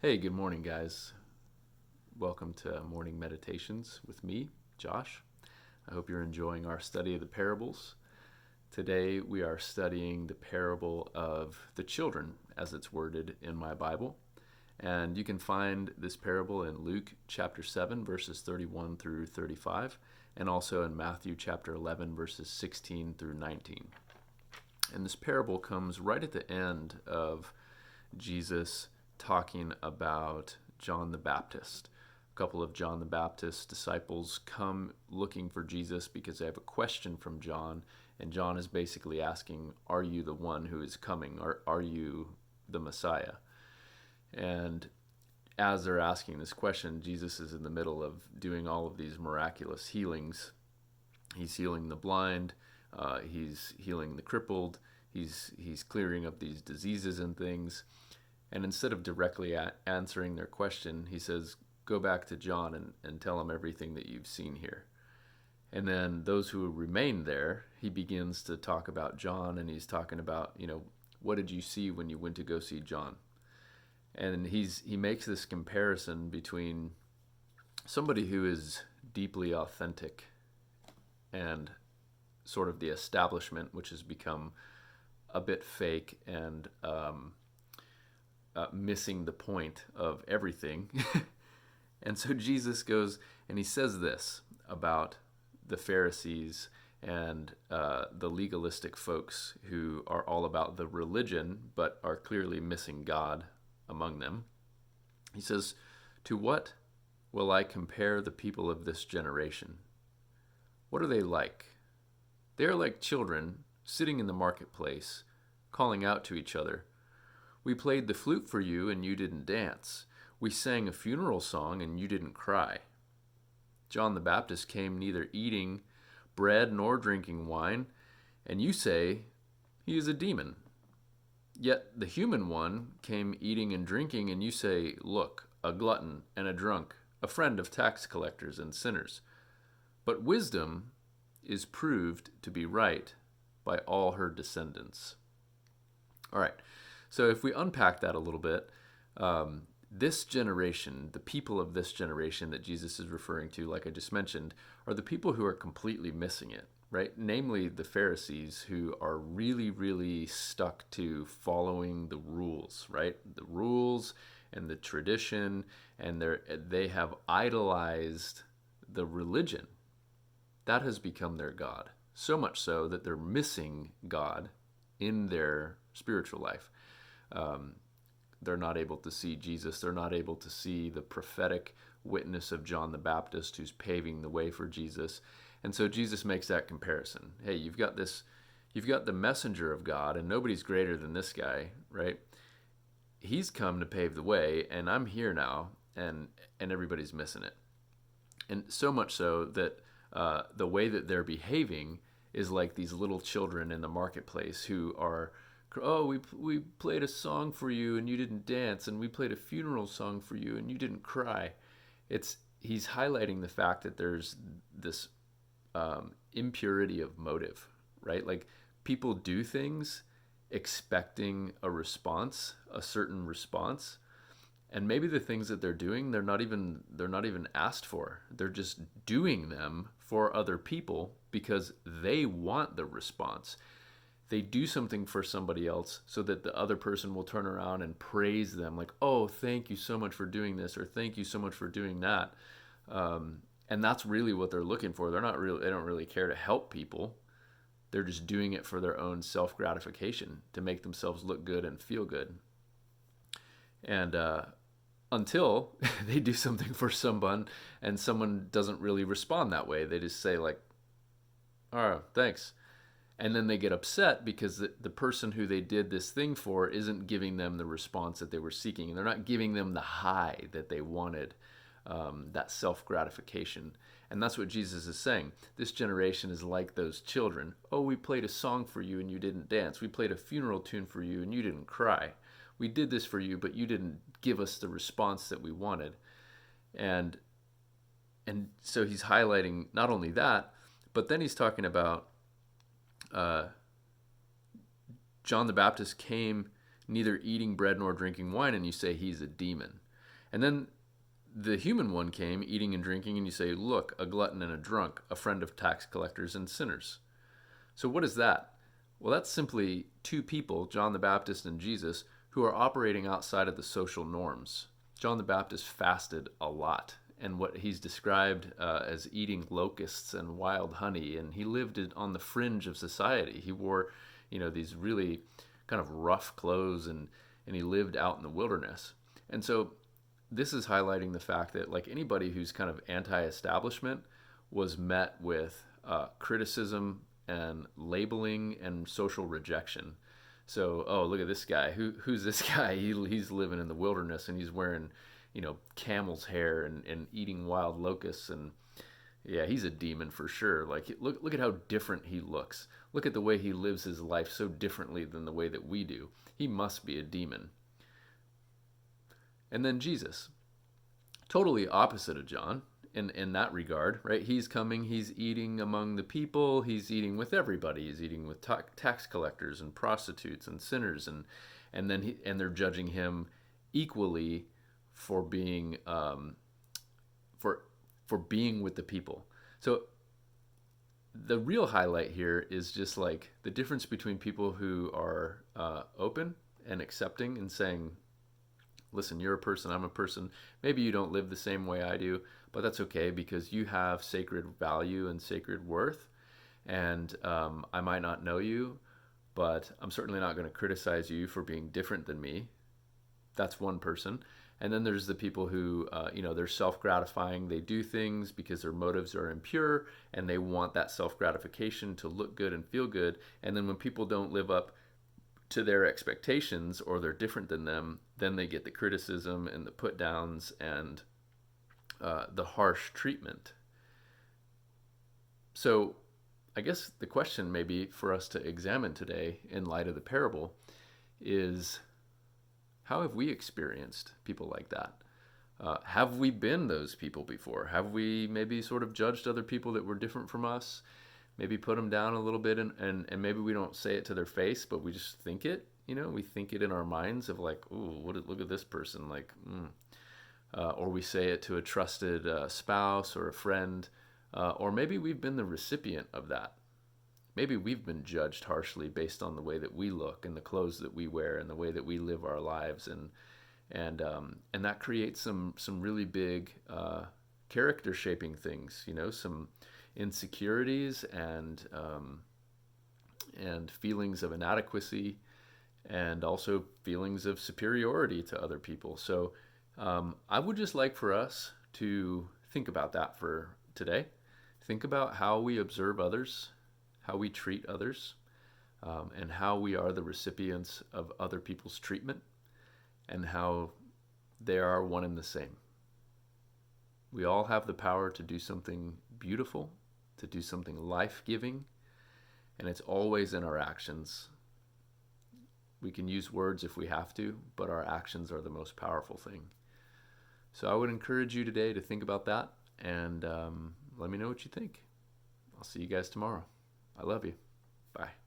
Hey, good morning, guys. Welcome to Morning Meditations with me, Josh. I hope you're enjoying our study of the parables. Today we are studying the parable of the children, as it's worded in my Bible. And you can find this parable in Luke chapter 7, verses 31 through 35, and also in Matthew chapter 11, verses 16 through 19. And this parable comes right at the end of Jesus talking about John the Baptist. A couple of John the Baptist's disciples come looking for Jesus because they have a question from John, and John is basically asking, are you the one who is coming? Or are you the Messiah? And as they're asking this question, Jesus is in the middle of doing all of these miraculous healings. He's healing the blind, he's healing the crippled, he's clearing up these diseases and things. And instead of directly answering their question, he says, go back to John and tell him everything that you've seen here. And then those who remain there, he begins to talk about John, and he's talking about, what did you see when you went to go see John? And he makes this comparison between somebody who is deeply authentic and sort of the establishment, which has become a bit fake and missing the point of everything. And so Jesus goes and he says this about the Pharisees and the legalistic folks who are all about the religion but are clearly missing God among them. He says, to what will I compare the people of this generation? What are they like? They are like children sitting in the marketplace, calling out to each other, we played the flute for you and you didn't dance. We sang a funeral song and you didn't cry. John the Baptist came neither eating bread nor drinking wine, and you say he is a demon. Yet the human one came eating and drinking, and you say, look, a glutton and a drunk, a friend of tax collectors and sinners. But wisdom is proved to be right by all her descendants. All right. So if we unpack that a little bit, this generation, the people of this generation that Jesus is referring to, like I just mentioned, are the people who are completely missing it, right? Namely the Pharisees, who are really, really stuck to following the rules, right? The rules and the tradition, and they have idolized the religion. That has become their God, so much so that they're missing God in their spiritual life. They're not able to see Jesus. They're not able to see the prophetic witness of John the Baptist who's paving the way for Jesus. And so Jesus makes that comparison. Hey, you've got the messenger of God, and nobody's greater than this guy, right? He's come to pave the way, and I'm here now, and everybody's missing it. And so much so that the way that they're behaving is like these little children in the marketplace who are, oh, we played a song for you and you didn't dance, and we played a funeral song for you and you didn't cry. He's highlighting the fact that there's this impurity of motive, right? Like people do things expecting a response, a certain response, and maybe the things that they're doing they're not even asked for. They're just doing them for other people because they want the response. They do something for somebody else so that the other person will turn around and praise them, like, oh, thank you so much for doing this, or thank you so much for doing that. And that's really what they're looking for. They don't really care to help people. They're just doing it for their own self-gratification, to make themselves look good and feel good. And until they do something for someone and someone doesn't really respond that way, they just say like, oh, thanks. And then they get upset because the person who they did this thing for isn't giving them the response that they were seeking. And they're not giving them the high that they wanted, that self-gratification. And that's what Jesus is saying. This generation is like those children. Oh, we played a song for you and you didn't dance. We played a funeral tune for you and you didn't cry. We did this for you, but you didn't give us the response that we wanted. And so he's highlighting not only that, but then he's talking about John the Baptist came neither eating bread nor drinking wine, and you say he's a demon. And then the human one came, eating and drinking, and you say, look, a glutton and a drunk, a friend of tax collectors and sinners. So what is that? Well, that's simply two people, John the Baptist and Jesus, who are operating outside of the social norms. John the Baptist fasted a lot, and what he's described as eating locusts and wild honey, and he lived on the fringe of society. He wore, these really kind of rough clothes, and he lived out in the wilderness. And so this is highlighting the fact that, like, anybody who's kind of anti-establishment was met with criticism and labeling and social rejection. So, oh, look at this guy. Who's this guy? He's living in the wilderness, and he's wearing, camel's hair and eating wild locusts, and yeah, he's a demon for sure. Like, look at how different he looks. Look at the way he lives his life so differently than the way that we do. He must be a demon. And then Jesus, totally opposite of John in that regard, right? He's coming, he's eating among the people, he's eating with everybody. He's eating with tax collectors and prostitutes and sinners, and they're judging him equally for being for being with the people. So the real highlight here is just like the difference between people who are open and accepting and saying, listen, you're a person, I'm a person. Maybe you don't live the same way I do, but that's okay because you have sacred value and sacred worth. And I might not know you, but I'm certainly not going to criticize you for being different than me. That's one person. And then there's the people who, they're self-gratifying. They do things because their motives are impure and they want that self-gratification to look good and feel good. And then when people don't live up to their expectations or they're different than them, then they get the criticism and the put downs and the harsh treatment. So I guess the question maybe for us to examine today in light of the parable is, how have we experienced people like that? Have we been those people before? Have we maybe sort of judged other people that were different from us? Maybe put them down a little bit, and maybe we don't say it to their face, but we just think it. We think it in our minds of like, ooh, look at this person, like, or we say it to a trusted spouse or a friend, or maybe we've been the recipient of that. Maybe we've been judged harshly based on the way that we look and the clothes that we wear and the way that we live our lives, and that creates some really big character shaping things. Some insecurities and feelings of inadequacy, and also feelings of superiority to other people. So I would just like for us to think about that for today. Think about how we observe others, how we treat others, and how we are the recipients of other people's treatment, and how they are one and the same. We all have the power to do something beautiful, to do something life-giving, and it's always in our actions. We can use words if we have to, but our actions are the most powerful thing. So I would encourage you today to think about that, and let me know what you think. I'll see you guys tomorrow. I love you. Bye.